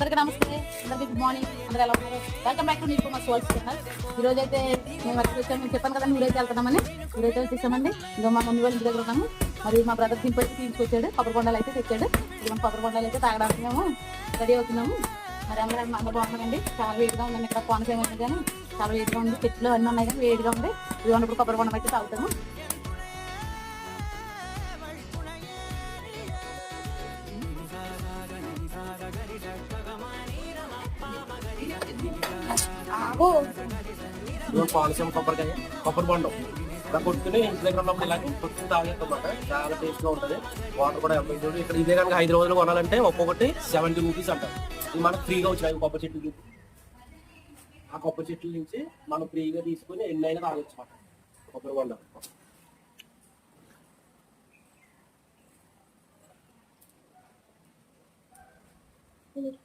అందరికీ నమస్తే, అందరికీ గుడ్ మార్నింగ్. అందరూ ఎలా ఉన్నారు? వెల్కమ్ బ్యాక్ టు నీకు మా సోల్స్ ఛానల్. ఈ రోజు అయితే మేము వర్క్ వచ్చాము. నేను చెప్పాను కదా ఊరైతే వెళ్తున్నామని. ఊరైతే వచ్చేసామండి. ఇంకా మా మమ్మీ వాళ్ళ ఇంటి దగ్గర ఉన్నాము. మరి మా బ్రదర్ దింపి తీసుకొచ్చాడు, కొబ్బరి బొండాలు అయితే తెచ్చాడు. ఇక కొబ్బరి బొండాలు అయితే తాగడానికి మేము రెడీ అవుతున్నాము. మరి అందరూ బాగున్నారండి. చాలా వేడిగా ఉందండి. ఇక్కడ కోనసీమ ఉంది కానీ చాలా వేడిగా ఉంది. చెట్లు అన్నీ ఉన్నాయి కానీ వేడిగా ఉంది. ఇది ఉన్నప్పుడు కొబ్బరి బొండం అయితే తాగుతాము. కోనసీమ కొబ్బరి బొండం ఇలా కొట్టుకుని ఇంటి దగ్గర ఉన్నప్పుడు ఇలా కొట్టుకుని తాగేస్తామాట. చాలా టేస్ట్ గా ఉంటుంది. వాటర్ కూడా ఇక్కడ ఇదే కనుక హైదరాబాద్ లో కొనాలంటే ఒక్కొక్కటి 70 రూపీస్ అంటారు. ఇది మనకు ఫ్రీగా వచ్చినాయి కొబ్బరి చెట్లు. ఆ కొబ్బరి చెట్ల నుంచి మనం ఫ్రీగా తీసుకుని ఎన్నైనా తాగొచ్చు మాట కొబ్బరి బొండం.